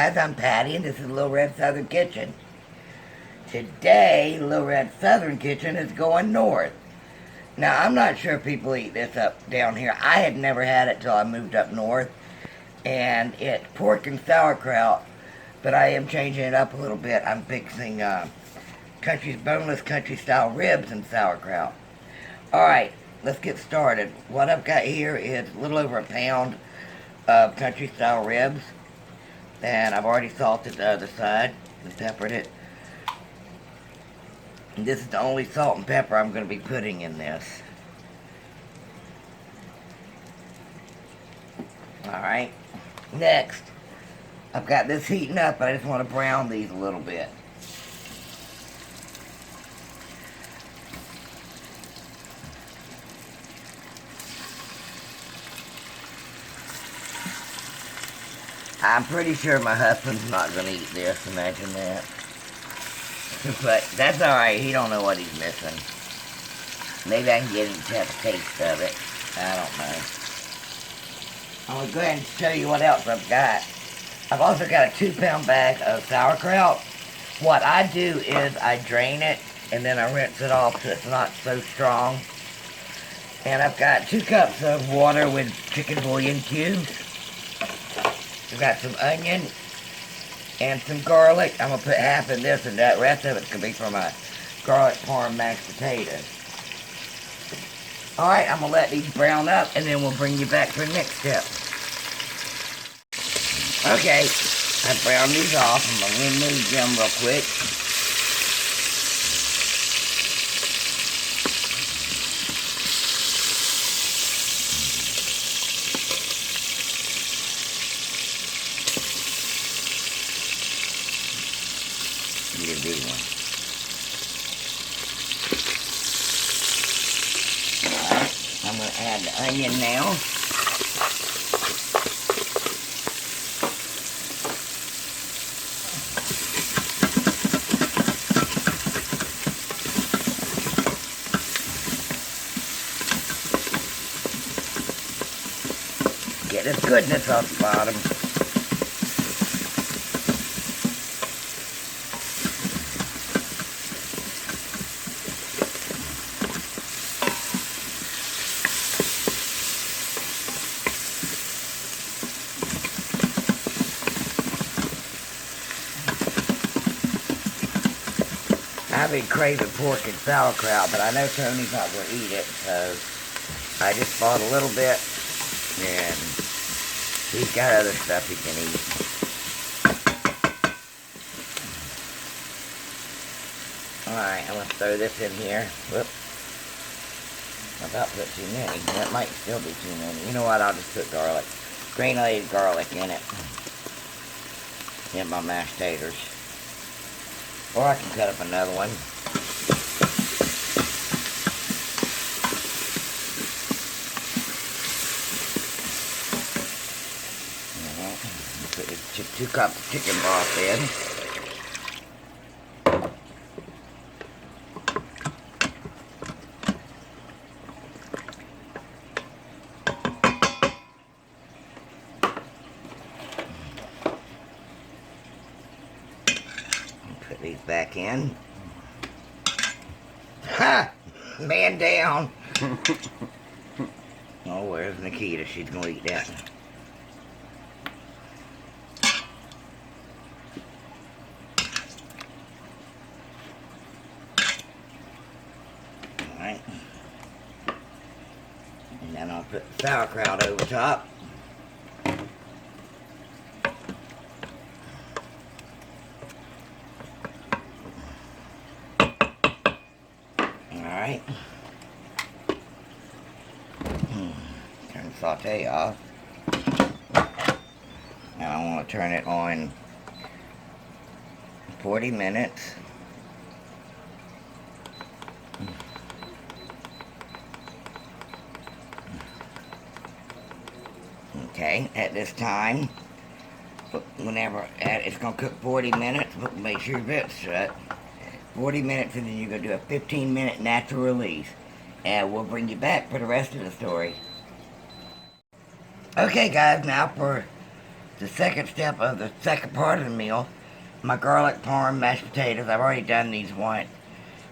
guys, I'm Patty and this is Little Red Southern Kitchen. Today, Little Red Southern Kitchen is going north. Now, I'm not sure people eat this up down here. I had never had it till I moved up north. And it's pork and sauerkraut, but I am changing it up a little bit. I'm fixing boneless country style ribs and sauerkraut. Alright, let's get started. What I've got here is a little over a pound of country style ribs. And I've already salted the other side and peppered it. And this is the only salt and pepper I'm going to be putting in this. Alright, next, I've got this heating up, but I just want to brown these a little bit. I'm pretty sure my husband's not going to eat this, imagine that. But that's alright, he don't know what he's missing. Maybe I can get him to have a taste of it. I don't know. I'm going to go ahead and show you what else I've got. I've also got a 2-pound bag of sauerkraut. What I do is I drain it and then I rinse it off so it's not so strong. And I've got 2 cups of water with chicken bouillon cubes. I've got some onion and some garlic. I'm going to put half in this and that rest of it's going to be for my garlic parm mashed potatoes. Alright, I'm going to let these brown up and then we'll bring you back for the next step. Okay, I browned these off. I'm going to remove them real quick. Need a big one. Alright, I'm going to add the onion now. Get this goodness off the bottom. I've been craving pork and sauerkraut, but I know Tony's not going to eat it, so I just bought a little bit, and he's got other stuff he can eat. Alright, I'm going to throw this in here. Whoop. I about put too many. That might still be too many. You know what, I'll just put garlic. Granulated garlic in it. In my mashed taters. Or I can cut up another one. Put the 2 cups of chicken broth in. Put these back in. Ha! Man down! Oh, where's Nikita? She's gonna eat that. Alright. And then I'll put sauerkraut over top. Alright. Turn the saute off. Now I want to turn it on 40 minutes. Okay, at this time, whenever it's going to cook 40 minutes, make sure your bit's shut. 40 minutes, and then you're going to do a 15-minute natural release. And we'll bring you back for the rest of the story. Okay, guys, now for the second step of the second part of the meal, my garlic parm mashed potatoes. I've already done these once.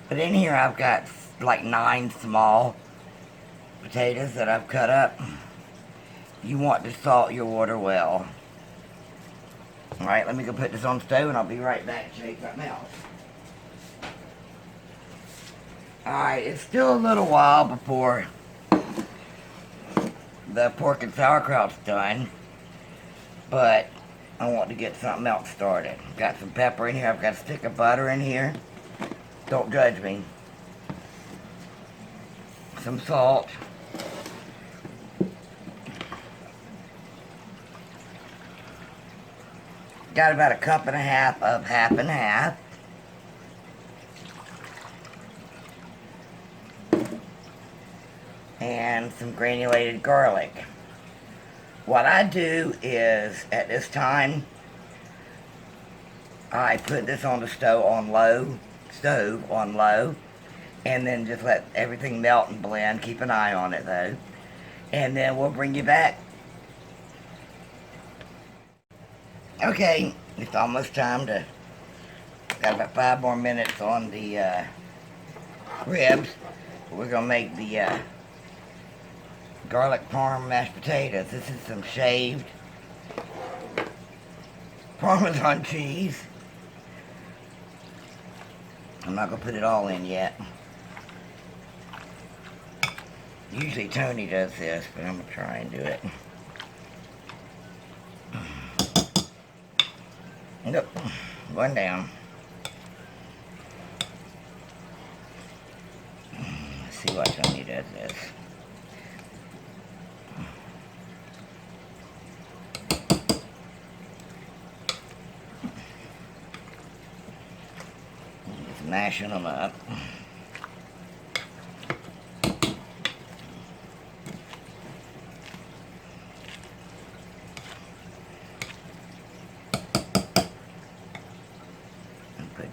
But in here I've got like 9 small potatoes that I've cut up. You want to salt your water well. Alright, let me go put this on the stove and I'll be right back to shake something else. Alright, it's still a little while before the pork and sauerkraut's done, but I want to get something else started. Got some pepper in here. I've got a stick of butter in here. Don't judge me. Some salt. Got about a cup and a half of half and half. And some granulated garlic. What I do is, at this time, I put this on the stove on low, and then just let everything melt and blend. Keep an eye on it though. And then we'll bring you back. Okay, it's almost time to, got about 5 more minutes on the ribs. We're gonna make the garlic parm mashed potatoes. This is some shaved parmesan cheese. I'm not gonna put it all in yet. Usually Tony does this, but I'm gonna try and do it. Nope, one down. Let's see what Tony does this. Just mashing them up.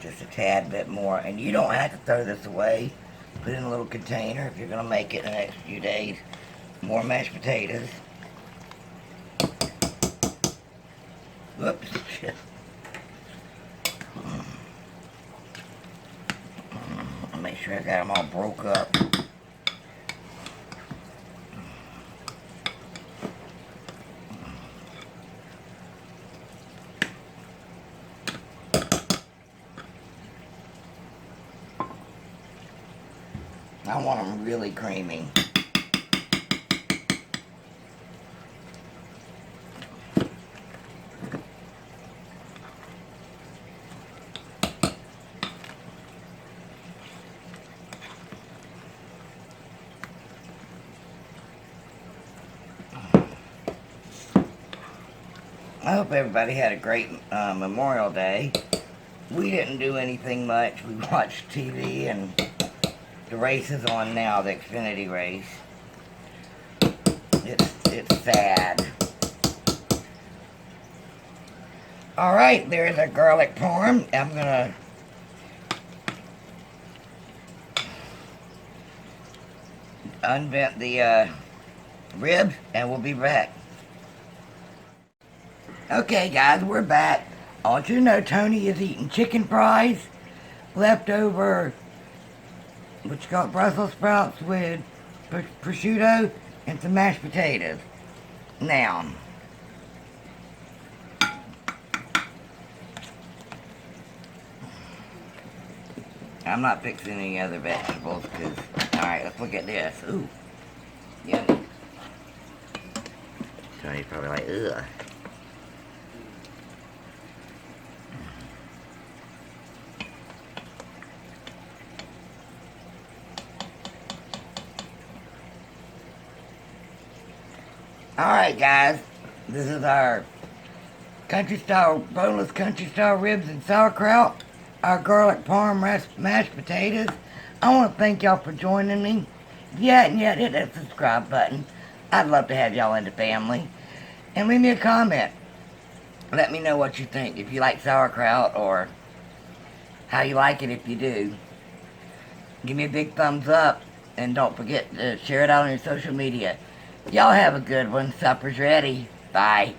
Just a tad bit more, and you don't have to throw this away. Put it in a little container if you're going to make it in the next few days. More mashed potatoes. Whoops. I'll make sure I got them all broke up. I want them really creamy. I hope everybody had a great Memorial Day. We didn't do anything much. We watched TV, and the race is on now, the Xfinity race. It's sad. Alright, there's our garlic parm. I'm gonna unvent the ribs, and we'll be back. Okay guys, we're back. I want you to know Tony is eating chicken fries, leftover, what you call it, Brussels sprouts with prosciutto and some mashed potatoes. Now, I'm not fixing any other vegetables because, alright, let's look at this. Ooh, yummy. Tony's probably like, ugh. Alright guys, this is our boneless country style ribs and sauerkraut, our garlic parm mashed potatoes. I want to thank y'all for joining me. If you hadn't yet, hit that subscribe button. I'd love to have y'all in the family. And leave me a comment. Let me know what you think, if you like sauerkraut or how you like it if you do. Give me a big thumbs up, and don't forget to share it out on your social media. Y'all have a good one. Supper's ready. Bye.